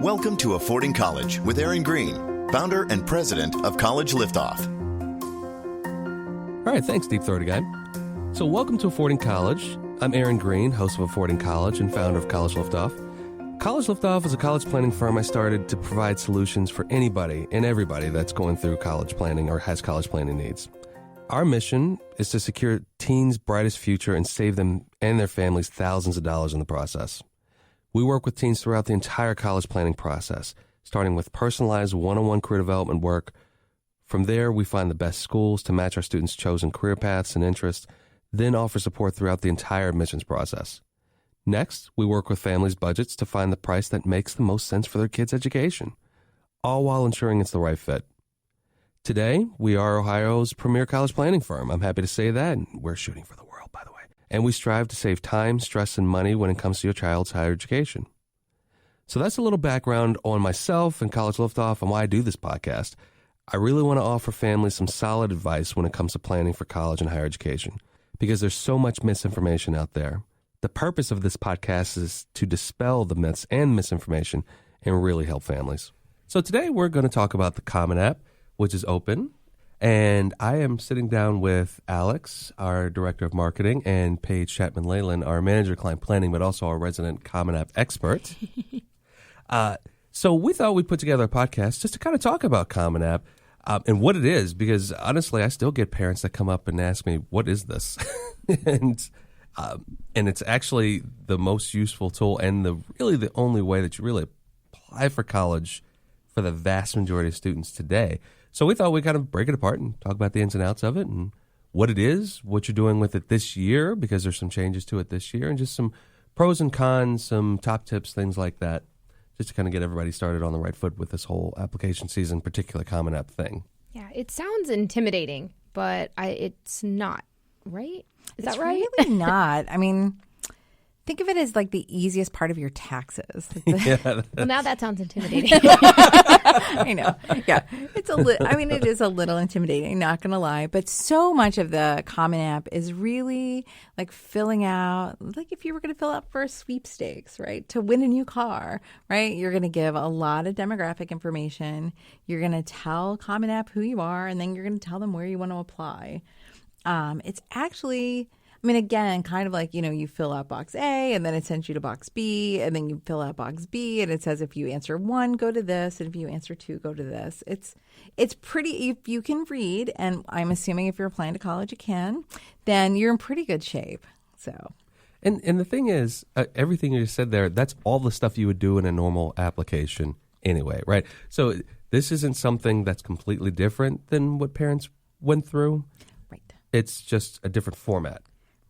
Welcome to Affording College with Aaron Greene, founder and president of College Liftoff. All right, thanks, Deep Throaty Guy. So welcome to Affording College. I'm Aaron Greene, host of Affording College and founder of College Liftoff. College Liftoff is a college planning firm I started to provide solutions for anybody and everybody that's going through college planning or has college planning needs. Our mission is to secure teens' brightest future and save them and their families thousands of dollars in the process. We work with teens throughout the entire college planning process, starting with personalized one-on-one career development work. From there, we find the best schools to match our students' chosen career paths and interests, then offer support throughout the entire admissions process. Next, we work with families' budgets to find the price that makes the most sense for their kids' education, all while ensuring it's the right fit. Today, we are Ohio's premier college planning firm. I'm happy to say that, and we're shooting for the world, by the way. And we strive to save time, stress, and money when it comes to your child's higher education. So that's a little background on myself and College Liftoff and why I do this podcast. I really want to offer families some solid advice when it comes to planning for college and higher education, because there's so much misinformation out there. The purpose of this podcast is to dispel the myths and misinformation and really help families. So today we're going to talk about the Common App, which is open. And I am sitting down with Alex, our director of marketing, and Paige Chapman-Leyland, our manager of client planning, but also our resident Common App expert. So we thought we'd put together a podcast just to kind of talk about Common App and what it is, because honestly, I still get parents that come up and ask me, what is this? and it's actually the most useful tool and really the only way that you really apply for college for the vast majority of students today. So we thought we'd kind of break it apart and talk about the ins and outs of it and what it is, what you're doing with it this year, because there's some changes to it this year, and just some pros and cons, some top tips, things like that, just to kind of get everybody started on the right foot with this whole application season, particular Common App thing. Yeah, it sounds intimidating, but it's not, right? Is that right? It's really not. I mean, think of it as like the easiest part of your taxes. Well, now that sounds intimidating. I know. Yeah. It is a little intimidating, not going to lie. But so much of the Common App is really like filling out, like if you were going to fill out for a sweepstakes, right? To win a new car, right? You're going to give a lot of demographic information. You're going to tell Common App who you are, and then you're going to tell them where you want to apply. It's actually... again, kind of like, you fill out box A and then it sends you to box B, and then you fill out box B and it says if you answer 1, go to this, and if you answer 2, go to this. It's pretty, if you can read, and I'm assuming if you're applying to college you can, then you're in pretty good shape. So, And the thing is, everything you said there, that's all the stuff you would do in a normal application anyway, right? So this isn't something that's completely different than what parents went through. Right. It's just a different format.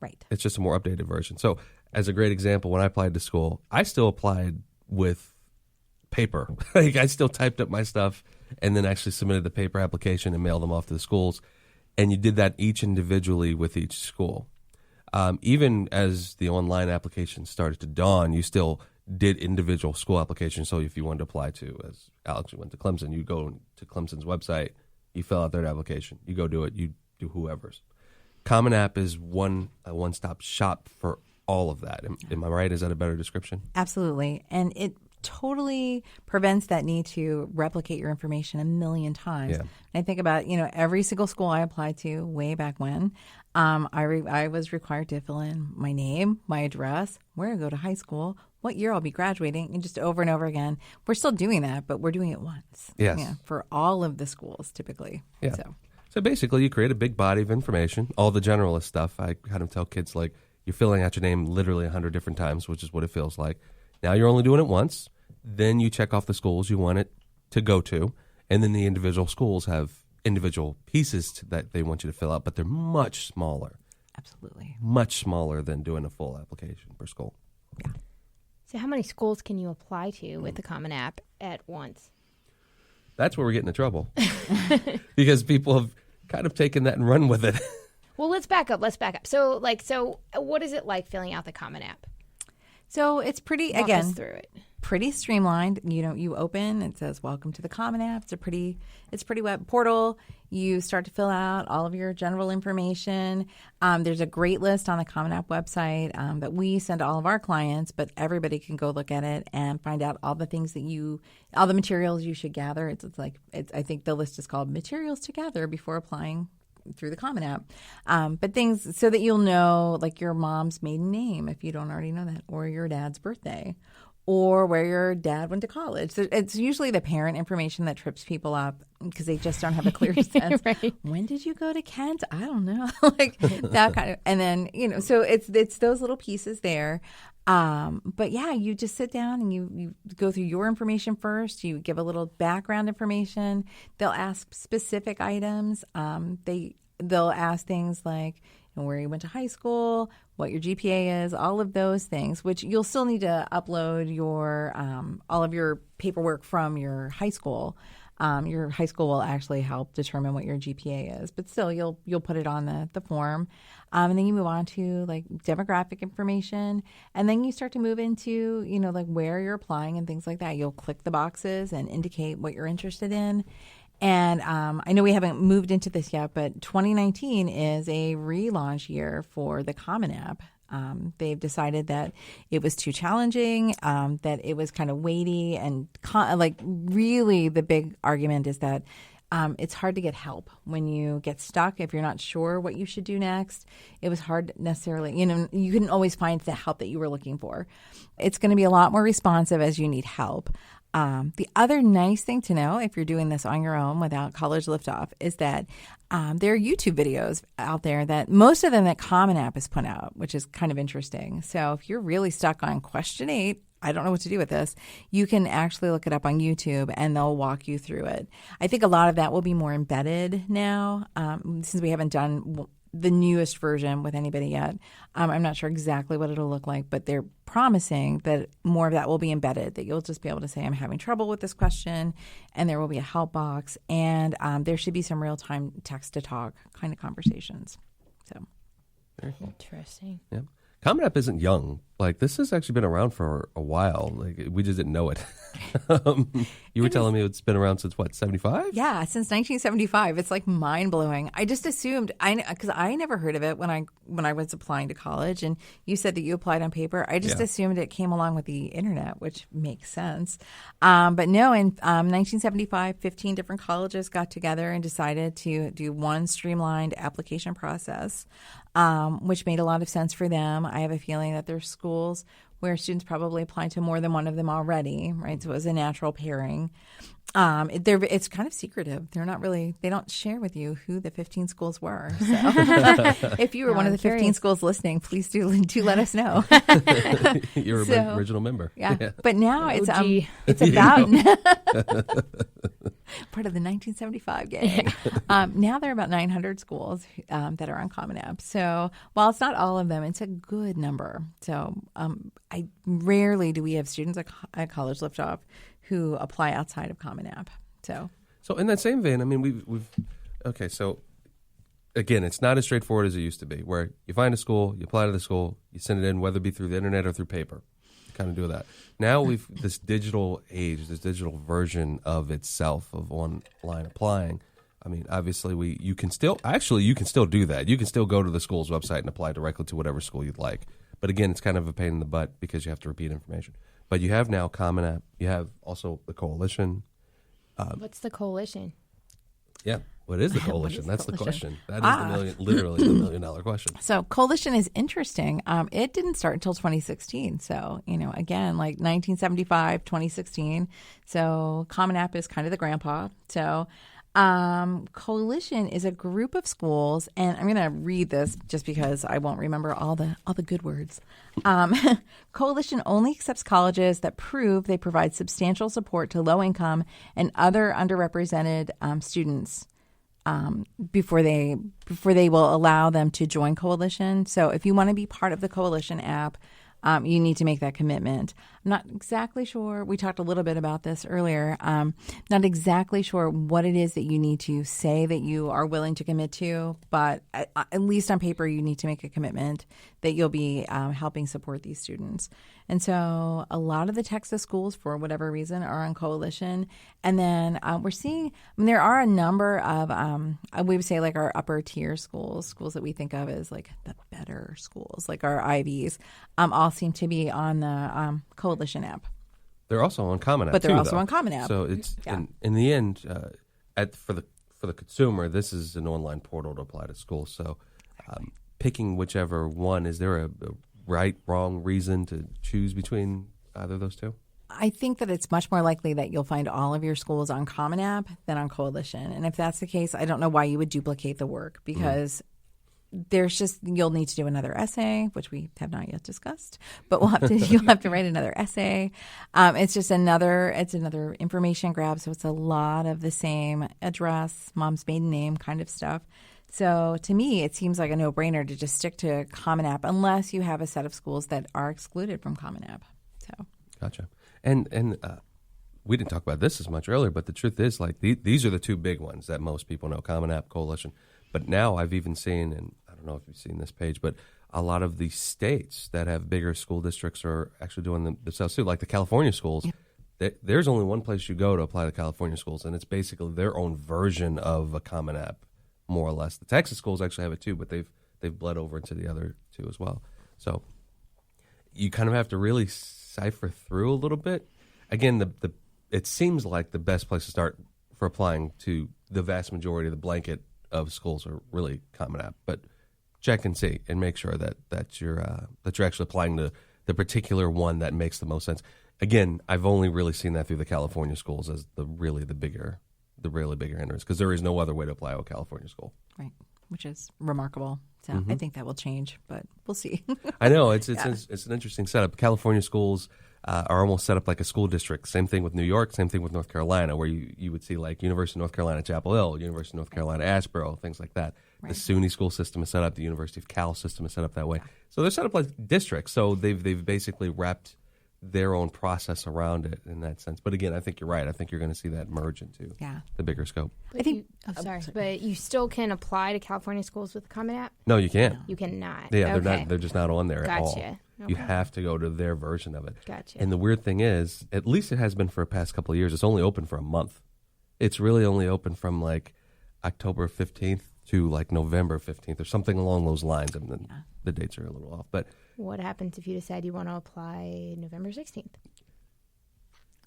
Right. It's just a more updated version. So as a great example, when I applied to school, I still applied with paper. Like I still typed up my stuff and then actually submitted the paper application and mailed them off to the schools. And you did that each individually with each school. Even as the online application started to dawn, you still did individual school applications. So if you wanted to apply to, as Alex went to Clemson, you go to Clemson's website, you fill out their application, you go do it, you do whoever's. Common App is a one-stop shop for all of that. Am I right? Is that a better description? Absolutely. And it totally prevents that need to replicate your information a million times. Yeah. And I think about, every single school I applied to way back when, I was required to fill in my name, my address, where I go to high school, what year I'll be graduating, and just over and over again. We're still doing that, but we're doing it once. Yes. Yeah, for all of the schools, typically. Yeah. So basically, you create a big body of information, all the generalist stuff. I kind of tell kids, like, you're filling out your name literally 100 different times, which is what it feels like. Now you're only doing it once. Then you check off the schools you want it to go to. And then the individual schools have individual pieces that they want you to fill out, but they're much smaller. Absolutely. Much smaller than doing a full application per school. Yeah. So how many schools can you apply to with the Common App at once? That's where we're getting in trouble. Because people have kind of taken that and run with it. Well, let's back up. So what is it like filling out the Common App? So it's pretty, Walk again, us through it. pretty streamlined. You open, it says welcome to the Common App. It's pretty web portal. You start to fill out all of your general information. There's a great list on the Common App website that we send to all of our clients, but everybody can go look at it and find out all the things all the materials you should gather. I think the list is called Materials to Gather Before Applying through the Common App. But things so that you'll know, like your mom's maiden name, if you don't already know that, or your dad's birthday, or where your dad went to college. So it's usually the parent information that trips people up because they just don't have a clear sense. Right. When did you go to Kent? I don't know. Like that kind of, and then, so it's those little pieces there. But yeah, you just sit down and you go through your information first. You give a little background information. They'll ask specific items. They'll ask things like where you went to high school, what your GPA is, all of those things, which you'll still need to upload your all of your paperwork from your high school. Your high school will actually help determine what your GPA is, but still you'll put it on the form. And then you move on to like demographic information, and then you start to move into, like where you're applying and things like that. You'll click the boxes and indicate what you're interested in. And I know we haven't moved into this yet, but 2019 is a relaunch year for the Common App. They've decided that it was too challenging, that it was kind of weighty, and really the big argument is that it's hard to get help when you get stuck. If you're not sure what you should do next, it was hard necessarily, you couldn't always find the help that you were looking for. It's going to be a lot more responsive as you need help. The other nice thing to know, if you're doing this on your own without College Liftoff, is that there are YouTube videos out there that most of them that Common App has put out, which is kind of interesting. So if you're really stuck on question 8, I don't know what to do with this, you can actually look it up on YouTube and they'll walk you through it. I think a lot of that will be more embedded now, since we haven't done the newest version with anybody yet. I'm not sure exactly what it'll look like, but they're promising that more of that will be embedded, that you'll just be able to say, I'm having trouble with this question, and there will be a help box, and there should be some real-time text-to-talk kind of conversations. So, Very cool. Interesting. Yeah. Common App isn't young. Like, this has actually been around for a while. Like, we just didn't know it. You were telling me it's been around since, what, 75? Yeah, since 1975. It's like mind-blowing. I just assumed, because I never heard of it when I was applying to college, and you said that you applied on paper. I just assumed it came along with the internet, which makes sense. But no, in 1975, 15 different colleges got together and decided to do one streamlined application process, which made a lot of sense for them. I have a feeling that there's schools where students probably applied to more than one of them already, right? So it was a natural pairing. It's kind of secretive. They don't share with you who the 15 schools were. So if you were one of the 15 schools listening, please do let us know. You're an original member. Yeah. But now it's about part of the 1975 gang. Now there are about 900 schools that are on Common App. So while it's not all of them, it's a good number. So I rarely do we have students at College Liftoff who apply outside of Common App. So in that same vein, I mean, we've okay. So again, it's not as straightforward as it used to be, where you find a school, you apply to the school, you send it in, whether it be through the internet or through paper. You kind of do that. Now we've this digital age, this digital version of itself of online applying. I mean, obviously, you can still do that. You can still go to the school's website and apply directly to whatever school you'd like. But again, it's kind of a pain in the butt because you have to repeat information. But you have now Common App. You have also the Coalition. What's the Coalition? Yeah. What is the Coalition? That's the question. That is literally the $1 million question. So Coalition is interesting. It didn't start until 2016. So, again, like 1975, 2016. So Common App is kind of the grandpa. So Coalition is a group of schools, and I'm going to read this just because I won't remember all the good words. Coalition only accepts colleges that prove they provide substantial support to low-income and other underrepresented students before they will allow them to join Coalition. So if you want to be part of the Coalition app, you need to make that commitment. I'm not exactly sure. We talked a little bit about this earlier. Not exactly sure what it is that you need to say that you are willing to commit to, but at least on paper, you need to make a commitment that you'll be helping support these students. And so a lot of the Texas schools, for whatever reason, are on Coalition. And then we're seeing, there are a number of, we would say like our upper tier schools that we think of as like the better schools, like our Ivies, all seem to be on the Coalition app. They're also on Common App, but they're too, also though. on Common App. So it's in the end, for the consumer, this is an online portal to apply to schools. So picking whichever one, is there a right, wrong reason to choose between either of those two? I think that it's much more likely that you'll find all of your schools on Common App than on Coalition. And if that's the case, I don't know why you would duplicate the work, because you'll need to do another essay, which we have not yet discussed, but you'll have to write another essay. It's just another information grab. So it's a lot of the same address, mom's maiden name kind of stuff. So to me, it seems like a no-brainer to just stick to Common App unless you have a set of schools that are excluded from Common App. So gotcha. And we didn't talk about this as much earlier, but the truth is, like, these are the two big ones that most people know: Common App, Coalition. But now I've even seen, and I don't know if you've seen this, Paige, but a lot of the states that have bigger school districts are actually doing them themselves too, like the California schools. Yep. There's only one place you go to apply to California schools, and it's basically their own version of a Common App, more or less. The Texas schools actually have it too, but they've bled over into the other two as well. So you kind of have to really cipher through a little bit. Again, it seems like the best place to start for applying to the vast majority of the blanket of schools are really Common App, but check and see and make sure that you're actually applying to the particular one that makes the most sense. Again, I've only really seen that through the California schools as the really bigger hindrance, because there is no other way to apply to a California school. Right, which is remarkable. So I think that will change, but we'll see. I know it's an interesting setup. California schools are almost set up like a school district. Same thing with New York, same thing with North Carolina, where you would see like University of North Carolina Chapel Hill, University of North Carolina Asheboro, things like that. Right. The SUNY school system is set up. The University of Cal system is set up that way. So they're set up like districts. So they've basically wrapped their own process around it in that sense. But again, I think you're right. I think you're going to see that merge into the bigger scope. But but you still can apply to California schools with the Common App? No, you can't. You cannot. Yeah, okay. they're just not on there at all. Okay. You have to go to their version of it. Gotcha. And the weird thing is, at least it has been for the past couple of years, it's only open for a month. It's really only open from like October 15th to like November 15th or something along those lines. I mean, the dates are a little off. But what happens if you decide you want to apply November 16th?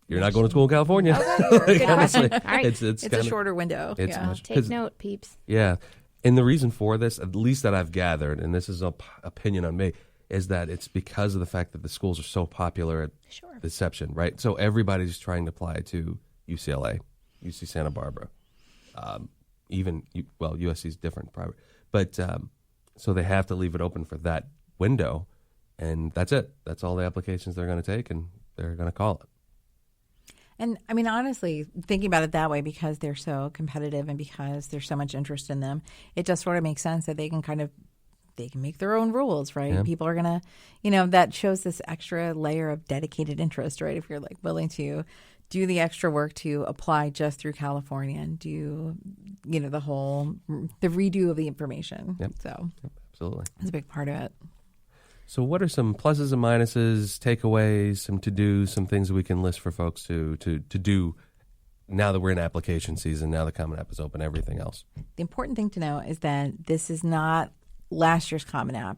You're not going to school in California. Okay. Honestly, all right. It's a shorter window. Take note, peeps. Yeah. And the reason for this, at least that I've gathered, and this is an opinion on me, is that it's because of the fact that the schools are so popular at Deception, right? So everybody's trying to apply to UCLA, UC Santa Barbara, USC is different, private. But so they have to leave it open for that window, and that's it. That's all the applications they're going to take, and they're going to call it. And I mean, honestly, thinking about it that way, because they're so competitive and because there's so much interest in them, it just sort of makes sense that they can make their own rules, right? Yeah. People are going to, that shows this extra layer of dedicated interest, right? If you're like willing to do the extra work to apply just through California and do, the redo of the information. Yep. So absolutely. It's a big part of it. So what are some pluses and minuses, takeaways, some to-dos, some things that we can list for folks to do now that we're in application season, now the Common App is open, everything else? The important thing to know is that this is not last year's Common App.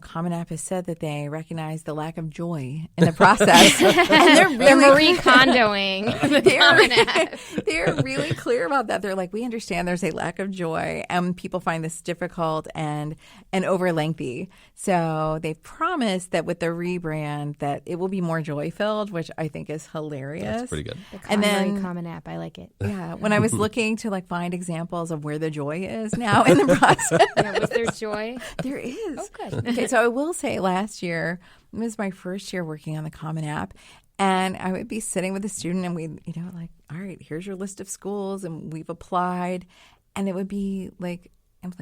Common App has said that they recognize the lack of joy in the process. And they're Marie Kondoing the Common App. They're really clear about that. They're like, we understand there's a lack of joy, and people find this difficult and over lengthy. So they've promised that with the rebrand that it will be more joy-filled, which I think is hilarious. That's pretty good. The Marie Common App, I like it. Yeah. When I was looking to find examples of where the joy is now in the process. Was there joy? There is. Oh, good. Okay, so I will say last year was my first year working on the Common App, and I would be sitting with a student and we'd, all right, here's your list of schools and we've applied, and it would be like, I'm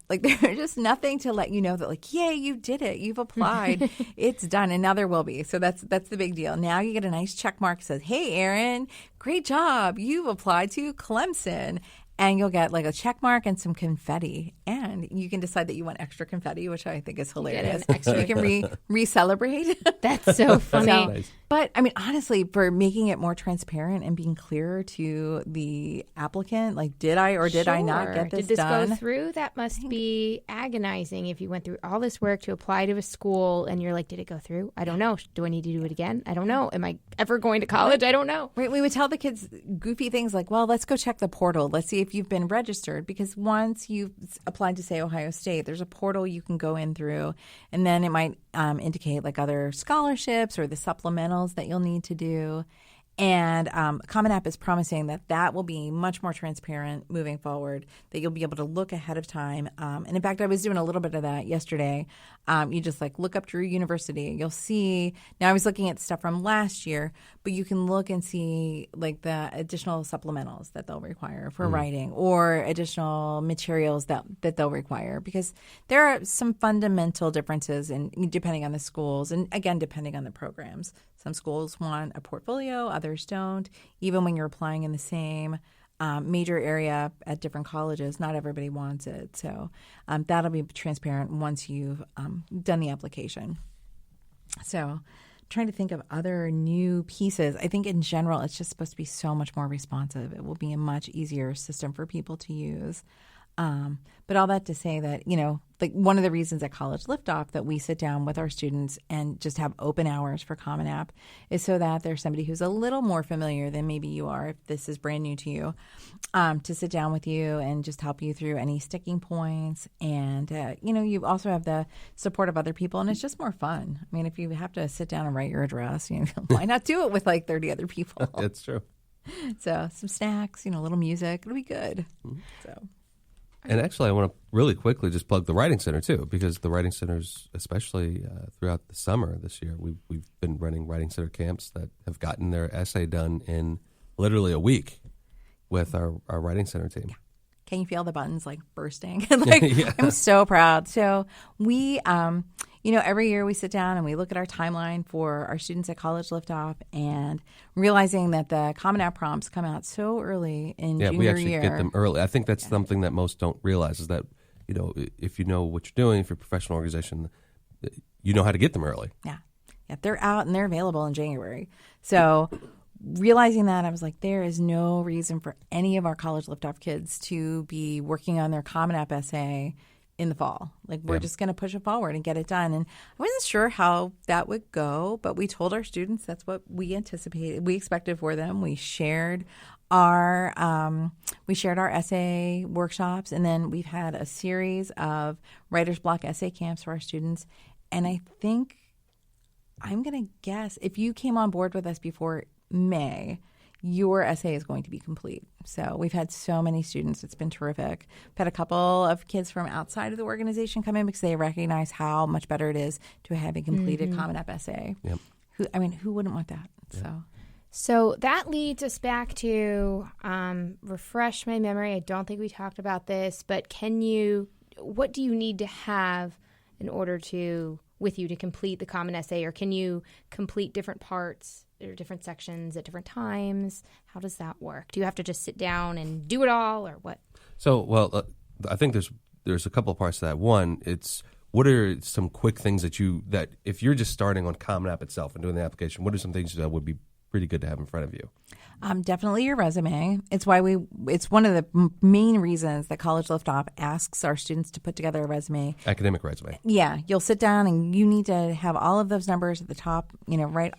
like, there's just nothing to let you know that yay, you did it. You've applied. It's done. And now there will be. So that's the big deal. Now you get a nice check mark that says, hey, Aaron, great job. You've applied to Clemson. And you'll get like a check mark and some confetti. And you can decide that you want extra confetti, which I think is hilarious. You can re-celebrate. That's so funny. Nice. But I mean, honestly, for making it more transparent and being clearer to the applicant, like, did I or did I not get this done? Did this go through? That must be agonizing if you went through all this work to apply to a school and you're like, did it go through? I don't know. Do I need to do it again? I don't know. Am I ever going to college? I don't know. Right. We would tell the kids goofy things like, well, let's go check the portal. Let's see if you've been registered, because once you've applied to, say, Ohio State, there's a portal you can go in through, and then it might indicate like other scholarships or the supplementals that you'll need to do. And Common App is promising that will be much more transparent moving forward, that you'll be able to look ahead of time. And in fact, I was doing a little bit of that yesterday. You just like look up Drew University. You'll see, now I was looking at stuff from last year, but you can look and see like the additional supplementals that they'll require for writing, or additional materials that they'll require, because there are some fundamental differences depending on the schools, and again, depending on the programs. Some schools want a portfolio, others don't. Even when you're applying in the same major area at different colleges, not everybody wants it. So that'll be transparent once you've done the application. So trying to think of other new pieces. I think in general, it's just supposed to be so much more responsive. It will be a much easier system for people to use. But all that to say that, like one of the reasons at College Liftoff that we sit down with our students and just have open hours for Common App is so that there's somebody who's a little more familiar than maybe you are, if this is brand new to you, to sit down with you and just help you through any sticking points. And, you also have the support of other people, and it's just more fun. I mean, if you have to sit down and write your address, why not do it with like 30 other people? It's true. So some snacks, a little music, it'll be good. So. And actually, I want to really quickly just plug the Writing Center, too, because the Writing Centers, especially throughout the summer this year, we've been running Writing Center camps that have gotten their essay done in literally a week with our Writing Center team. Can you feel the buttons like bursting? Yeah. I'm so proud. So we, every year we sit down and we look at our timeline for our students at College Liftoff, and realizing that the Common App prompts come out so early in junior year. Yeah, we actually get them early. I think that's something that most don't realize, is that, if you know what you're doing, if you're a professional organization, you know how to get them early. Yeah. Yeah, they're out and they're available in January. So realizing that, I was like, there is no reason for any of our College Liftoff kids to be working on their Common App essay in the fall. Like, we're just going to push it forward and get it done. And I wasn't sure how that would go, but we told our students that's what we anticipated, we expected for them. We shared our essay workshops, and then we've had a series of writer's block essay camps for our students. And I think, I'm going to guess, if you came on board with us before May, your essay is going to be complete. So we've had so many students. It's been terrific. We've had a couple of kids from outside of the organization come in because they recognize how much better it is to have a completed Common App essay. Yep. Who wouldn't want that? Yeah. So that leads us back to refresh my memory. I don't think we talked about this, but what do you need to have in order with you to complete the Common Essay, or can you complete different parts or different sections at different times? How does that work? Do you have to just sit down and do it all, or what? So, I think there's a couple of parts to that. One, it's what are some quick things that if you're just starting on Common App itself and doing the application, what are some things that would be pretty good to have in front of you? Definitely your resume. It's one of the main reasons that College Liftoff asks our students to put together a resume. Academic resume. Yeah. You'll sit down and you need to have all of those numbers at the top, right,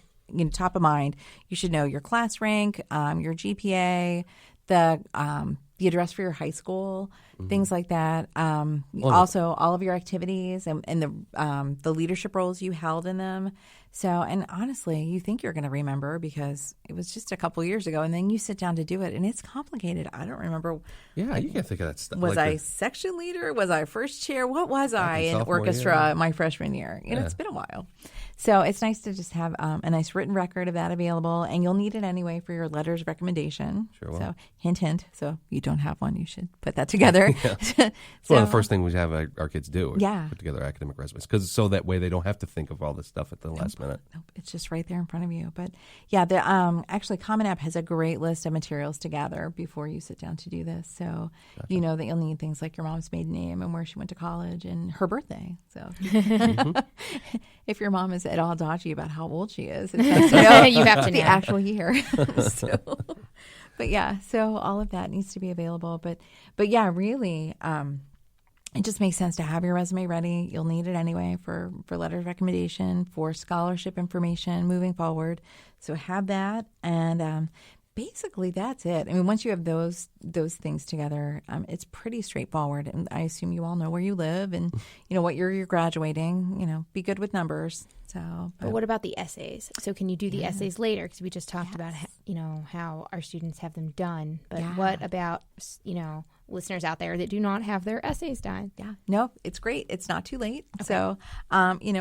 top of mind. You should know your class rank, your GPA, the address for your high school, things like that. Also, all of your activities and the leadership roles you held in them. So, and honestly, you think you're going to remember because it was just a couple years ago, and then you sit down to do it, and it's complicated. I don't remember. Yeah, you can't think of that stuff. Was I section leader? Was I first chair? What was I in orchestra my freshman year? It's been a while. So it's nice to just have a nice written record of that available, and you'll need it anyway for your letters of recommendation. Sure will. So hint, hint. So if you don't have one, you should put that together. It's one of the first things we have our kids do. Is Yeah. put together academic resumes, because so that way they don't have to think of all this stuff at the last minute. Nope, it's just right there in front of you. But yeah, the actually Common App has a great list of materials to gather before you sit down to do this. So you know that you'll need things like your mom's maiden name and where she went to college and her birthday. So if your mom is at all dodgy about how old she is, it's nice to know You have to the know. actual year. But yeah, so all of that needs to be available. But yeah, really, it just makes sense to have your resume ready. You'll need it anyway for letter of recommendation, for scholarship information moving forward. So have that, and basically that's it. I mean, once you have those things together, it's pretty straightforward. And I assume you all know where you live and you know what year you're graduating. You know, be good with numbers. So, But what about the essays? So can you do the essays later? Because we just talked about, how our students have them done. But what about, listeners out there that do not have their essays done? Yeah, no, it's great. It's not too late. Okay. So,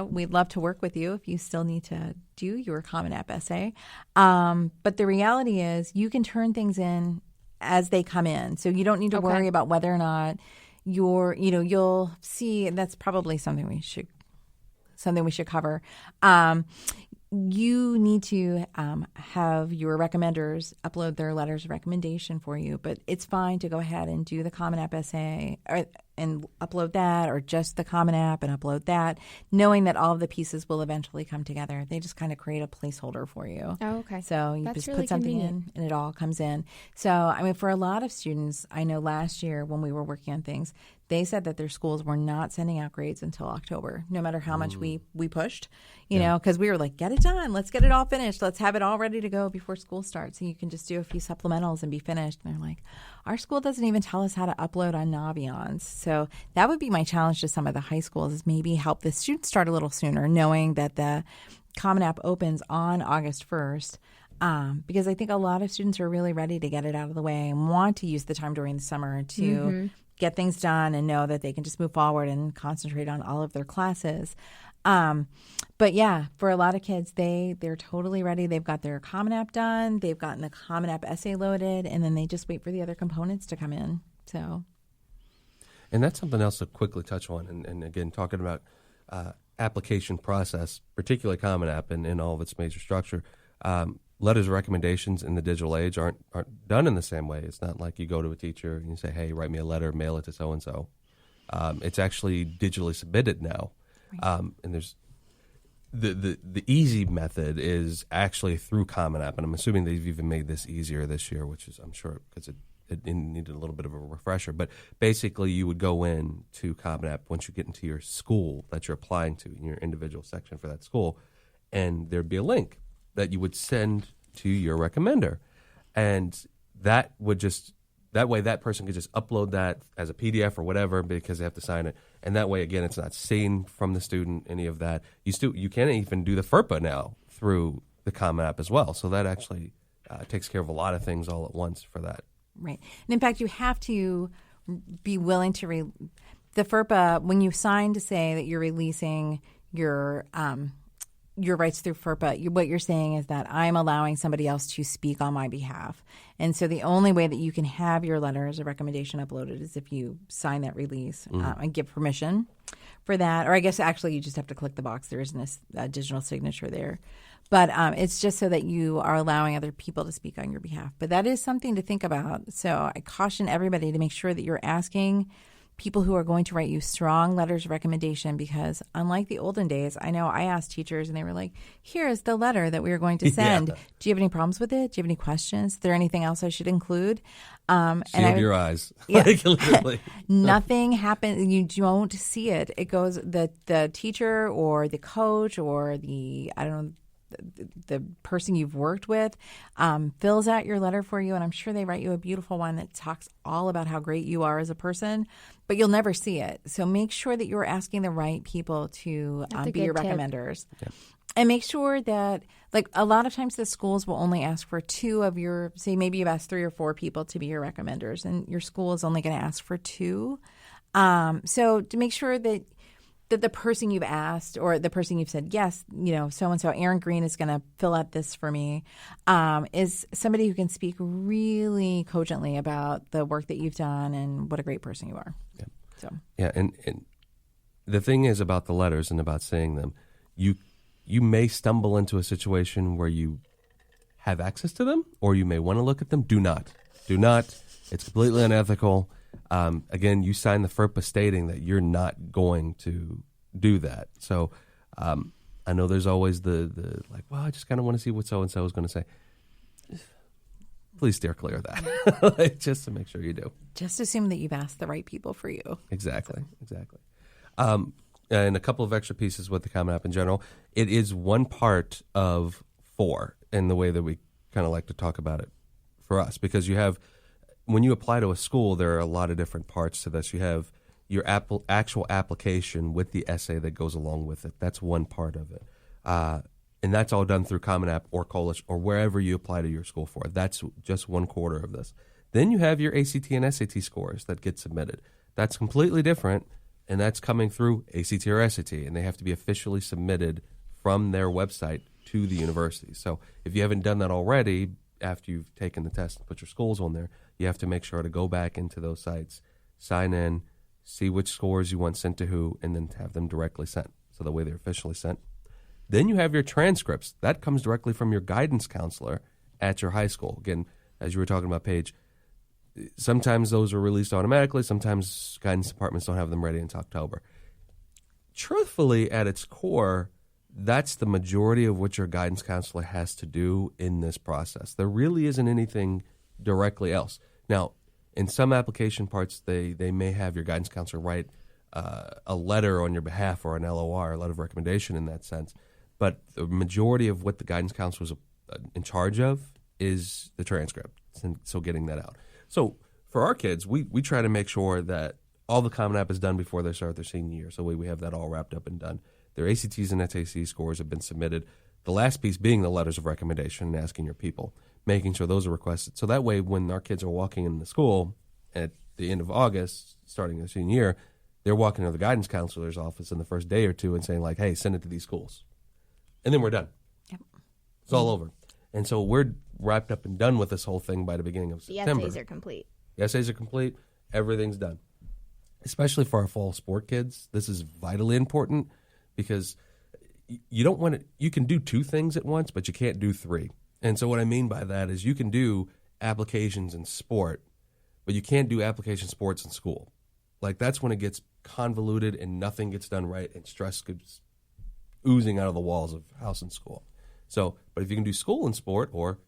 we'd love to work with you if you still need to do your Common App essay. But the reality is you can turn things in as they come in. So you don't need to worry about whether or not you'll see, and that's probably something we should cover. You need to have your recommenders upload their letters of recommendation for you, but it's fine to go ahead and do the Common App essay and upload that, or just the Common App and upload that, knowing that all of the pieces will eventually come together. They just kind of create a placeholder for you. Oh, okay. So you That's just really put something convenient. in and it all comes in. So, I mean, for a lot of students, I know last year when we were working on things, they said that their schools were not sending out grades until October, no matter how much we pushed, you know, because we were like, get it done. Let's get it all finished. Let's have it all ready to go before school starts. And you can just do a few supplementals and be finished. And they're like, our school doesn't even tell us how to upload on Naviance. So that would be my challenge to some of the high schools, is maybe help the students start a little sooner, knowing that the Common App opens on August 1st. Because I think a lot of students are really ready to get it out of the way and want to use the time during the summer to get things done and know that they can just move forward and concentrate on all of their classes. But yeah, for a lot of kids, they're totally ready. They've got their Common App done. They've gotten the Common App essay loaded, and then they just wait for the other components to come in. So, and that's something else to quickly touch on. And again, talking about application process, particularly Common App and all of its major structure. Letters of recommendations in the digital age aren't done in the same way. It's not like you go to a teacher and you say, hey, write me a letter, mail it to so-and-so. It's actually digitally submitted now. Right. And there's the easy method is actually through Common App. And I'm assuming they've even made this easier this year, which is, I'm sure, because it needed a little bit of a refresher. But basically, you would go in to Common App once you get into your school that you're applying to, in your individual section for that school, and there'd be a link that you would send to your recommender. And that way that person could just upload that as a PDF or whatever, because they have to sign it. And that way, again, it's not seen from the student, any of that. You can even do the FERPA now through the Common App as well. So that actually takes care of a lot of things all at once for that. Right. And in fact, you have to be willing to the FERPA, when you sign to say that you're releasing your rights through FERPA, what you're saying is that I'm allowing somebody else to speak on my behalf. And so the only way that you can have your letters of recommendation uploaded is if you sign that release and give permission for that. Or I guess actually you just have to click the box. There isn't a digital signature there. But it's just so that you are allowing other people to speak on your behalf. But that is something to think about. So I caution everybody to make sure that you're asking people who are going to write you strong letters of recommendation, because unlike the olden days, I know I asked teachers and they were like, here's the letter that we are going to send. Yeah. Do you have any problems with it? Do you have any questions? Is there anything else I should include? Shield your eyes. Yeah. Nothing happens. You don't see it. It goes, the teacher or the coach or the person you've worked with fills out your letter for you, and I'm sure they write you a beautiful one that talks all about how great you are as a person, but you'll never see it. So make sure that you're asking the right people to be your recommenders. Yeah. And make sure that, like, a lot of times the schools will only ask for 2 of your, say maybe you've asked 3 or 4 people to be your recommenders, and your school is only going to ask for 2. So to make sure that that the person you've asked or the person you've said, yes, so-and-so, Aaron Greene is going to fill out this for me, is somebody who can speak really cogently about the work that you've done and what a great person you are. Yeah. So. Yeah, and the thing is about the letters and about saying them, you may stumble into a situation where you have access to them or you may want to look at them. Do not. It's completely unethical. Again, you sign the FERPA stating that you're not going to do that. So I know there's always the like, well, I just kind of want to see what so-and-so is going to say. Please steer clear of that, just to make sure you do. Just assume that you've asked the right people for you. Exactly. And a couple of extra pieces with the Common App in general. It is one part of 4 in the way that we kind of like to talk about it for us, because you have, when you apply to a school, there are a lot of different parts to this. You have your actual application with the essay that goes along with it. That's one part of it. And that's all done through Common App or College or wherever you apply to your school for. That's just 1/4 of this. Then you have your ACT and SAT scores that get submitted. That's completely different, and that's coming through ACT or SAT, and they have to be officially submitted from their website to the university. So if you haven't done that already, after you've taken the test and put your schools on there, you have to make sure to go back into those sites, sign in, see which scores you want sent to who, and then have them directly sent, so the way they're officially sent. Then you have your transcripts. That comes directly from your guidance counselor at your high school. Again, as you were talking about, Paige, sometimes those are released automatically. Sometimes guidance departments don't have them ready until October. Truthfully, at its core, that's the majority of what your guidance counselor has to do in this process. There really isn't anything directly else. Now, in some application parts, they may have your guidance counselor write a letter on your behalf or an LOR, a letter of recommendation in that sense. But the majority of what the guidance counselor is in charge of is the transcript, and so getting that out. So for our kids, we try to make sure that all the Common App is done before they start their senior year, so we have that all wrapped up and done. Their ACTs and SAT scores have been submitted. The last piece being the letters of recommendation and asking your people, making sure those are requested. So that way, when our kids are walking into school at the end of August, starting their senior year, they're walking to the guidance counselor's office in the first day or two and saying, like, hey, send it to these schools. And then we're done. Yep. It's all over. And so we're wrapped up and done with this whole thing by the beginning of September. The essays are complete. The essays are complete. Everything's done. Especially for our fall sport kids, this is vitally important because you don't want to, you can do 2 things at once, but you can't do 3. And so what I mean by that is you can do applications in sport, but you can't do application sports in school. Like, that's when it gets convoluted and nothing gets done right and stress gets oozing out of the walls of house and school. So, but if you can do school and sport or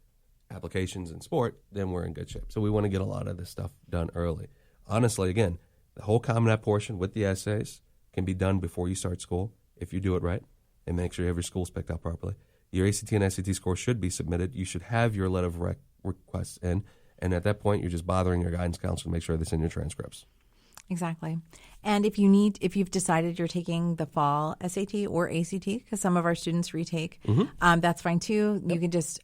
applications in sport, then we're in good shape. So we want to get a lot of this stuff done early. Honestly, again, the whole Common App portion with the essays can be done before you start school if you do it right and make sure you have your schools picked out properly. Your ACT and SAT score should be submitted. You should have your letter of requests in, and at that point, you're just bothering your guidance counselor to make sure that's in your transcripts. Exactly. And if you've decided you're taking the fall SAT or ACT, because some of our students retake, that's fine too. Yep. You can just,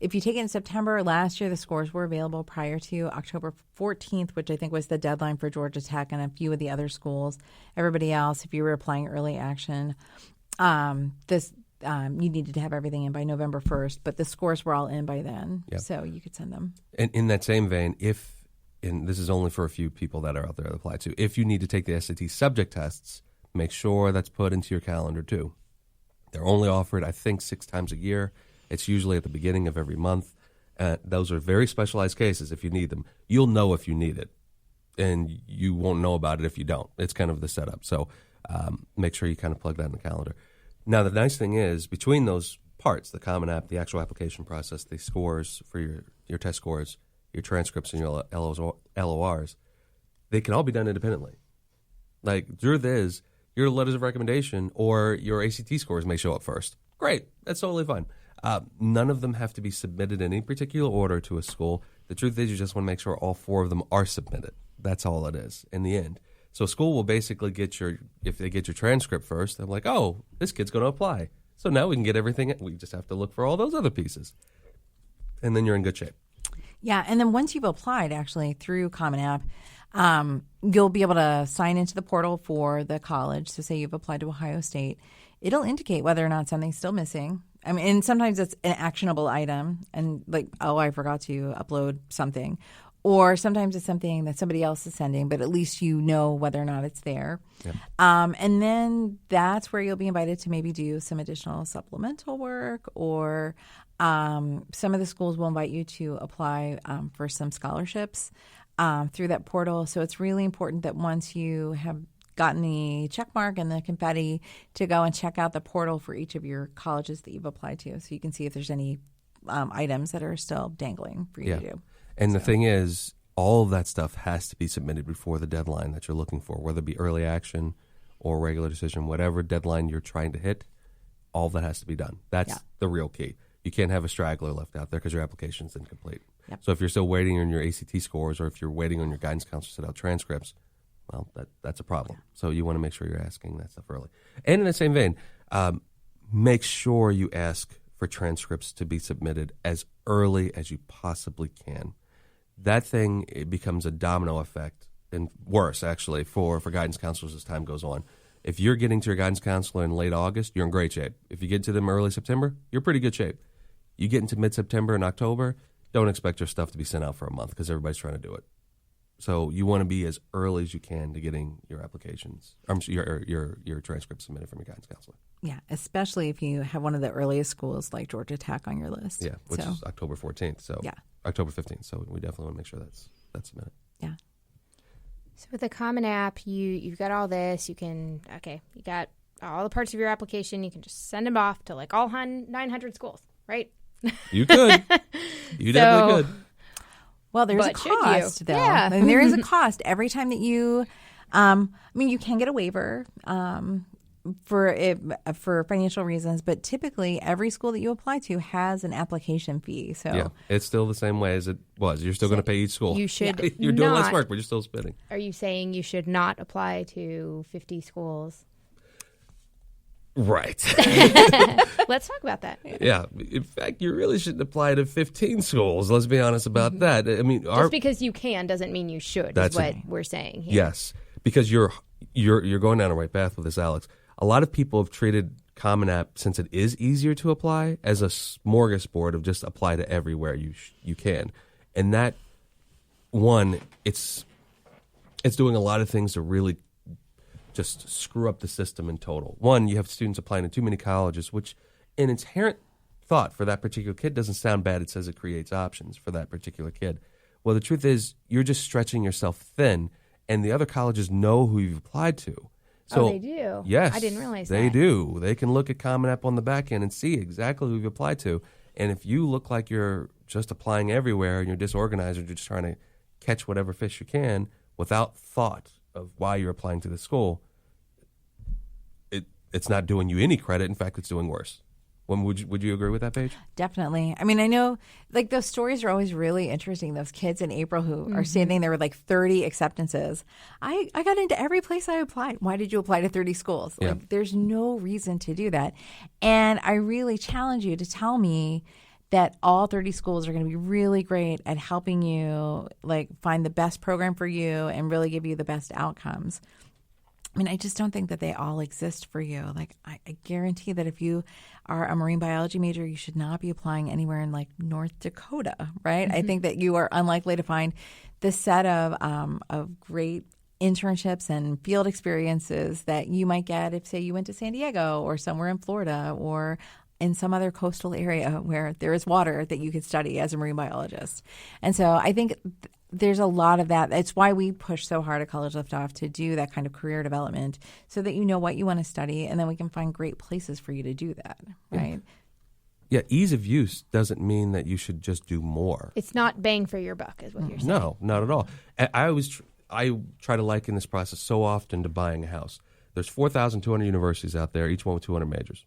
if you take it in September, last year the scores were available prior to October 14th, which I think was the deadline for Georgia Tech and a few of the other schools. Everybody else, if you were applying early action, you needed to have everything in by November 1st, but the scores were all in by then, so you could send them. And in that same vein, and this is only for a few people that are out there that apply to, if you need to take the SAT subject tests, make sure that's put into your calendar too. They're only offered, I think, 6 times a year. It's usually at the beginning of every month. Those are very specialized cases if you need them. You'll know if you need it, and you won't know about it if you don't. It's kind of the setup. So make sure you kind of plug that in the calendar. Now, the nice thing is, between those parts, the Common App, the actual application process, the scores for your test scores, your transcripts and your LORs, they can all be done independently. Like, the truth is, your letters of recommendation or your ACT scores may show up first. Great. That's totally fine. None of them have to be submitted in any particular order to a school. The truth is, you just want to make sure all 4 of them are submitted. That's all it is in the end. So school will basically if they get your transcript first, they're like, oh, this kid's going to apply. So now we can get everything. We just have to look for all those other pieces. And then you're in good shape. Yeah, and then once you've applied, actually, through Common App, You'll be able to sign into the portal for the college. So say you've applied to Ohio State. It'll indicate whether or not something's still missing. I mean, and sometimes it's an actionable item and like, oh, I forgot to upload something. Or sometimes it's something that somebody else is sending, but at least you know whether or not it's there. Yep. And then that's where you'll be invited to maybe do some additional supplemental work, or some of the schools will invite you to apply for some scholarships through that portal. So it's really important that once you have gotten the check mark and the confetti, to go and check out the portal for each of your colleges that you've applied to, so you can see if there's any items that are still dangling for you to do. And the thing is, all of that stuff has to be submitted before the deadline that you're looking for, whether it be early action or regular decision, whatever deadline you're trying to hit, all that has to be done. That's the real key. You can't have a straggler left out there because your application's incomplete. Yep. So if you're still waiting on your ACT scores, or if you're waiting on your guidance counselor to set out transcripts, well, that's a problem. So you want to make sure you're asking that stuff early. And in the same vein, make sure you ask for transcripts to be submitted as early as you possibly can. That thing, it becomes a domino effect, and worse, actually, for guidance counselors as time goes on. If you're getting to your guidance counselor in late August, you're in great shape. If you get to them early September, you're in pretty good shape. You get into mid-September and October, don't expect your stuff to be sent out for a month because everybody's trying to do it. So you want to be as early as you can to getting your applications, your transcripts submitted from your guidance counselor. Yeah, especially if you have one of the earliest schools like Georgia Tech on your list. Yeah, which is October 14th. So October 15th. So we definitely want to make sure that's submitted. Yeah. So with the Common App, you've got all this. You got all the parts of your application. You can just send them off to like all 900 schools, right? You could. You definitely could. Well, there's a cost, though. Yeah. And there is a cost every time that you you can get a waiver for financial reasons, but typically every school that you apply to has an application fee. So yeah, it's still the same way as it was. You're still going to pay each school. You should. You're doing less work, but you're still spending. Are you saying you should not apply to 50 schools? Right. Let's talk about that. Yeah. In fact, you really shouldn't apply to 15 schools. Let's be honest about that. I mean, just because you can doesn't mean you should. That's what we're saying here. Yes, because you're going down the right path with this, Alex. A lot of people have treated Common App, since it is easier to apply, as a smorgasbord of just apply to everywhere you can, and that one, it's doing a lot of things to really just screw up the system in total. One, you have students applying to too many colleges, which an inherent thought for that particular kid doesn't sound bad. It says it creates options for that particular kid. Well, the truth is you're just stretching yourself thin, and the other colleges know who you've applied to. So, they do? Yes. I didn't realize that. They do. They can look at Common App on the back end and see exactly who you've applied to. And if you look like you're just applying everywhere and you're disorganized, or you're just trying to catch whatever fish you can without thought of why you're applying to the school, it's not doing you any credit. In fact, it's doing worse. Would you agree with that, Paige? Definitely. I mean, I know like those stories are always really interesting. Those kids in April who are standing there with like 30 acceptances. I got into every place I applied. Why did you apply to 30 schools? Yeah. Like there's no reason to do that. And I really challenge you to tell me that all 30 schools are going to be really great at helping you like find the best program for you and really give you the best outcomes. I mean, I just don't think that they all exist for you. Like, I guarantee that if you are a marine biology major, you should not be applying anywhere in like North Dakota, right? I think that you are unlikely to find the set of great internships and field experiences that you might get if, say, you went to San Diego or somewhere in Florida or in some other coastal area where there is water that you could study as a marine biologist. And so I think there's a lot of that. It's why we push so hard at College Liftoff to do that kind of career development so that you know what you want to study, and then we can find great places for you to do that, right? Yeah, ease of use doesn't mean that you should just do more. It's not bang for your buck is what you're saying. No, not at all. I try to liken this process so often to buying a house. There's 4,200 universities out there, each one with 200 majors.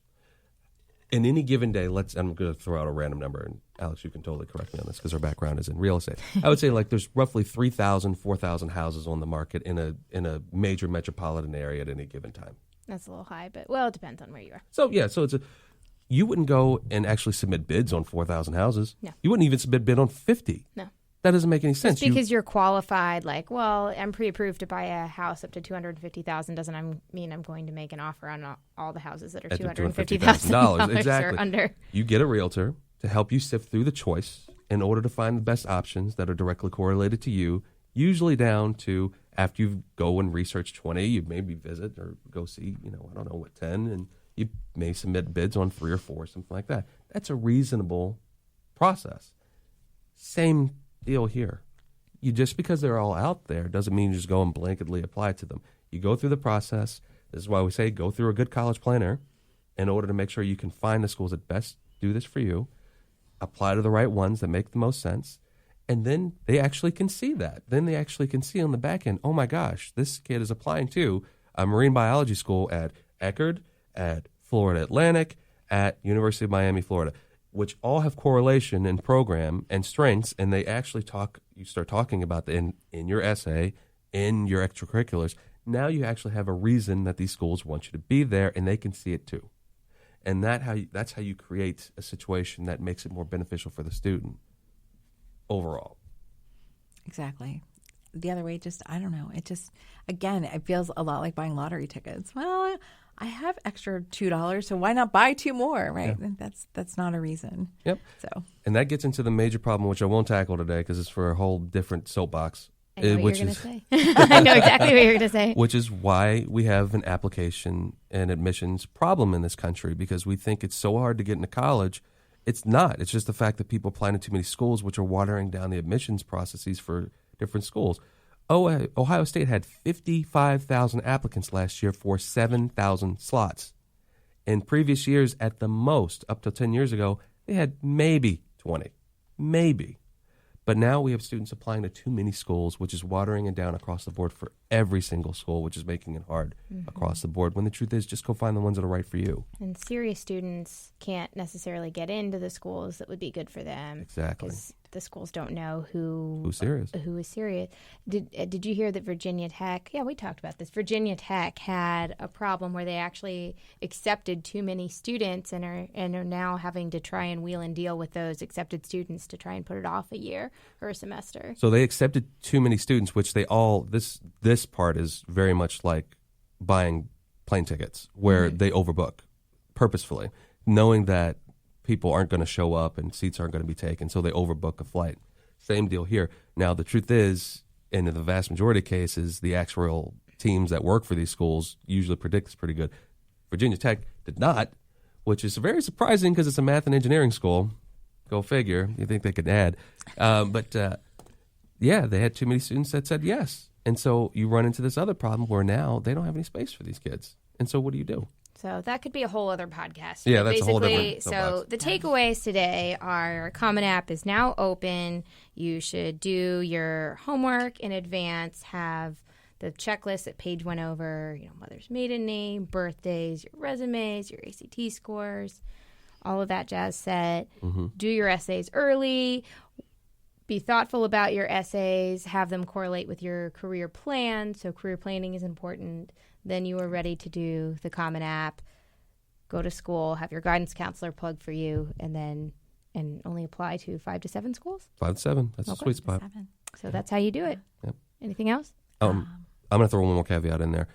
In any given day, I'm going to throw out a random number, and Alex, you can totally correct me on this because our background is in real estate. I would say like there's roughly 3,000, 4,000 houses on the market in a major metropolitan area at any given time. That's a little high, but it depends on where you are. So you wouldn't go and actually submit bids on 4,000 houses. No. You wouldn't even submit bid on 50. No. That doesn't make any sense. Just because you're qualified, like, well, I'm pre-approved to buy a house up to $250,000 doesn't mean I'm going to make an offer on all the houses that are $250,000 exactly. or under. You get a realtor to help you sift through the choice in order to find the best options that are directly correlated to you, usually down to after you go and research 20, you maybe visit or go see, 10, and you may submit bids on 3 or 4, something like that. That's a reasonable process. Same deal here. Just because they're all out there doesn't mean you just go and blanketly apply to them. You go through the process. This is why we say go through a good college planner in order to make sure you can find the schools that best do this for you, apply to the right ones that make the most sense, and then they actually can see that. Then they actually can see on the back end, oh my gosh, this kid is applying to a marine biology school at Eckerd, at Florida Atlantic, at University of Miami, Florida, which all have correlation in program and strengths, and they actually you start talking about in your essay, in your extracurriculars. Now you actually have a reason that these schools want you to be there, and they can see it too. And that's how you create a situation that makes it more beneficial for the student overall. Exactly. The other way, I don't know. It feels a lot like buying lottery tickets. Well, I have extra $2, so why not buy 2 more, right? Yeah. That's not a reason. Yep. And that gets into the major problem, which I won't tackle today because it's for a whole different soapbox. I know what you're going to say. I know exactly what you're going to say. Which is why we have an application and admissions problem in this country, because we think it's so hard to get into college. It's not. It's just the fact that people apply to too many schools, which are watering down the admissions processes for different schools. Ohio State had 55,000 applicants last year for 7,000 slots. In previous years, at the most, up to 10 years ago, they had maybe 20. Maybe. But now we have students applying to too many schools, which is watering it down across the board for every single school, which is making it hard across the board, when the truth is just go find the ones that are right for you. And serious students can't necessarily get into the schools that would be good for them. Exactly. Because the schools don't know who's serious. Who is serious. Did you hear that Virginia Tech, we talked about this, Virginia Tech had a problem where they actually accepted too many students and are now having to try and wheel and deal with those accepted students to try and put it off a year or a semester. So they accepted too many students, which they all, this part is very much like buying plane tickets, where they overbook purposefully, knowing that people aren't going to show up and seats aren't going to be taken, so they overbook a flight. Same deal here. Now, the truth is, in the vast majority of cases, the actual teams that work for these schools usually predict it's pretty good. Virginia Tech did not, which is very surprising because it's a math and engineering school. Go figure. You think they could add. But they had too many students that said yes. And so you run into this other problem where now they don't have any space for these kids. And so what do you do? So that could be a whole other podcast. Yeah, that's a whole different So the takeaways today are Common App is now open. You should do your homework in advance, have the checklist that Paige went over, mother's maiden name, birthdays, your resumes, your ACT scores, all of that jazz set. Do your essays early. Be thoughtful about your essays. Have them correlate with your career plan. So career planning is important. Then you are ready to do the Common App. Go to school. Have your guidance counselor plug for you, and only apply to 5 to 7 schools. 5 to 7. That's a sweet spot. So that's how you do it. Yep. Anything else? I'm going to throw one more caveat in there.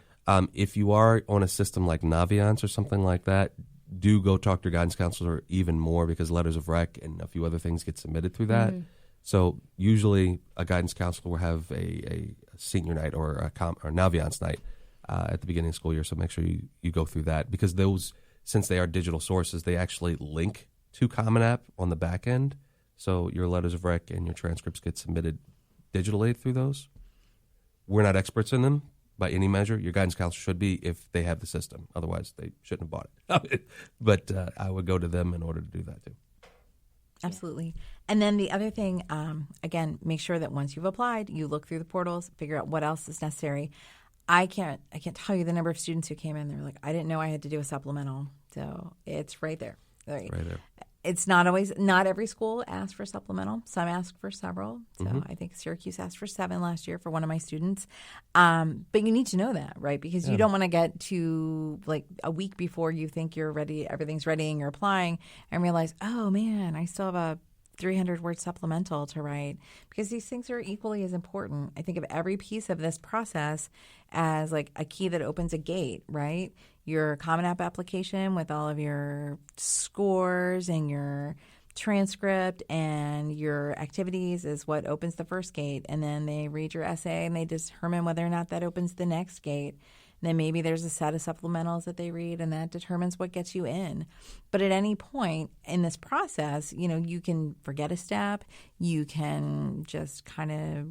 If you are on a system like Naviance or something like that, do go talk to your guidance counselor even more, because letters of rec and a few other things get submitted through that. So usually a guidance counselor will have a senior night or a Naviance night at the beginning of the school year. So make sure you go through that, because those, since they are digital sources, they actually link to Common App on the back end. So your letters of rec and your transcripts get submitted digitally through those. We're not experts in them by any measure. Your guidance counselor should be if they have the system. Otherwise, they shouldn't have bought it. But I would go to them in order to do that too. Absolutely. And then the other thing, again, make sure that once you've applied, you look through the portals, figure out what else is necessary. I can't tell you the number of students who came in. They're like, I didn't know I had to do a supplemental. So it's right there. Right there. It's not every school asks for supplemental. Some ask for several. So I think Syracuse asked for 7 last year for one of my students. But you need to know that, right? Because you don't want to get to like a week before you think you're ready, everything's ready, and you're applying, and realize, oh man, I still have a 300-word supplemental to write, because these things are equally as important. I think of every piece of this process as like a key that opens a gate, right? Your Common App application with all of your scores and your transcript and your activities is what opens the first gate. And then they read your essay and they determine whether or not that opens the next gate. And then maybe there's a set of supplementals that they read, and that determines what gets you in. But at any point in this process, you can forget a step. You can just kind of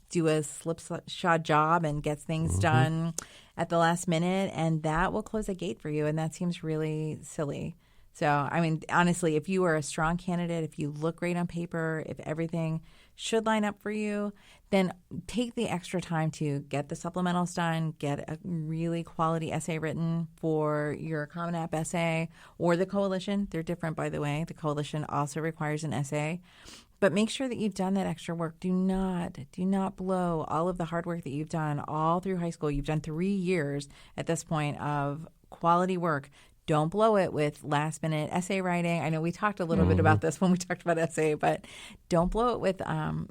do a slipshod job and get things done at the last minute, and that will close a gate for you. And that seems really silly. So, I mean, honestly, if you are a strong candidate, if you look great on paper, if everything should line up for you, then take the extra time to get the supplementals done, get a really quality essay written for your Common App essay or the Coalition. They're different, by the way. The Coalition also requires an essay. But make sure that you've done that extra work. Do not blow all of the hard work that you've done all through high school. You've done 3 years at this point of quality work. Don't blow it with last-minute essay writing. I know we talked a little bit about this when we talked about essay, but don't blow it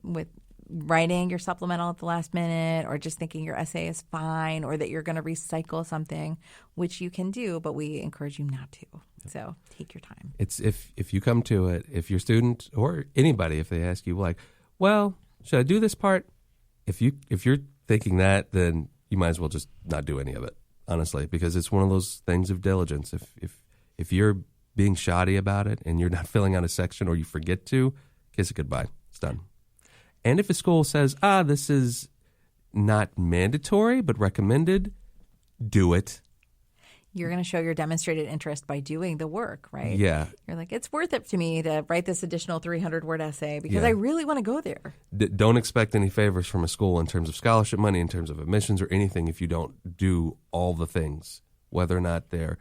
with writing your supplemental at the last minute, or just thinking your essay is fine, or that you're going to recycle something, which you can do, but we encourage you not to. So take your time. It's if you come to it, if your student or anybody, if they ask you like, well, should I do this part? If you're thinking that, then you might as well just not do any of it. Honestly, because it's one of those things of diligence. If you're being shoddy about it and you're not filling out a section, or you forget to, kiss it goodbye. It's done. And if a school says, this is not mandatory but recommended, do it. You're going to show your demonstrated interest by doing the work, right? Yeah. You're like, it's worth it to me to write this additional 300-word essay because I really want to go there. Don't expect any favors from a school in terms of scholarship money, in terms of admissions or anything, if you don't do all the things, whether or not they're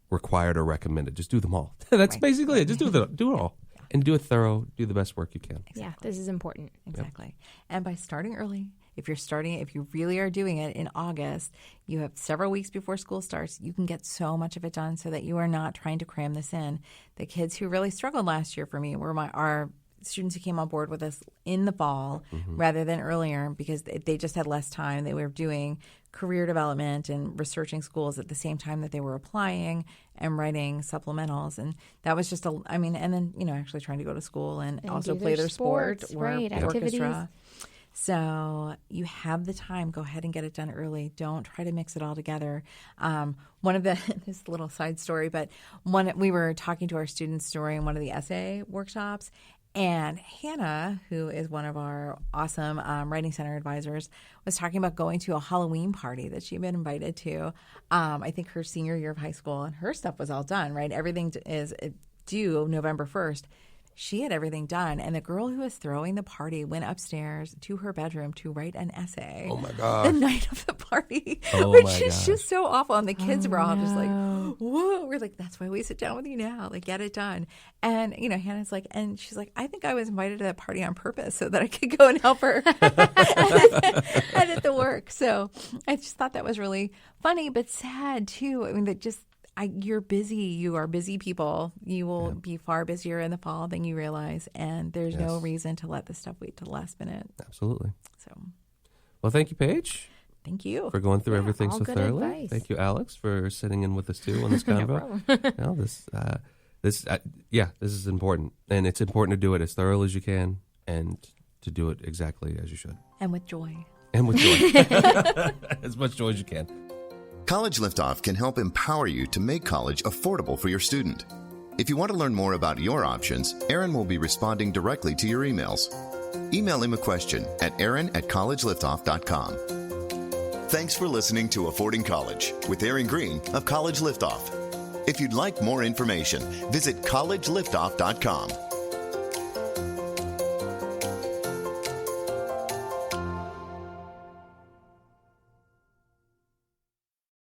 required or recommended. Just do them all. That's basically it. Just do it all. And do it thorough. Do the best work you can. Exactly. Yeah, this is important. Exactly. Yep. And by starting early, if you really are doing it in August, you have several weeks before school starts, you can get so much of it done so that you are not trying to cram this in. The kids who really struggled last year for me were our students who came on board with us in the fall rather than earlier, because they just had less time. They were doing career development and researching schools at the same time that they were applying and writing supplementals. And that was just and then, actually trying to go to school and also play their sport or orchestra. So you have the time. Go ahead and get it done early. Don't try to mix it all together. One of this little side story, but we were talking to our students during one of the essay workshops, and Hannah, who is one of our awesome Writing Center advisors, was talking about going to a Halloween party that she'd been invited to, I think her senior year of high school, and her stuff was all done, right? Everything is due November 1st. She had everything done, and the girl who was throwing the party went upstairs to her bedroom to write an essay. Oh, my gosh. The night of the party, which is just so awful. And the kids were all just like, whoa. We're like, that's why we sit down with you now. Like, get it done. And, Hannah's like, and she's like, I think I was invited to that party on purpose so that I could go and help her edit the work. So I just thought that was really funny, but sad, too. I mean, that just... you're busy. You are busy people. You will be far busier in the fall than you realize, and there's no reason to let this stuff wait till the last minute. Absolutely. So, well, thank you, Paige. Thank you for going through everything so thoroughly. Advice. Thank you, Alex, for sitting in with us too on this convo. This is important, and it's important to do it as thoroughly as you can, and to do it exactly as you should, and with joy. As much joy as you can. College Liftoff can help empower you to make college affordable for your student. If you want to learn more about your options, Aaron will be responding directly to your emails. Email him a question at aaron@collegeliftoff.com. Thanks for listening to Affording College with Aaron Greene of College Liftoff. If you'd like more information, visit collegeliftoff.com.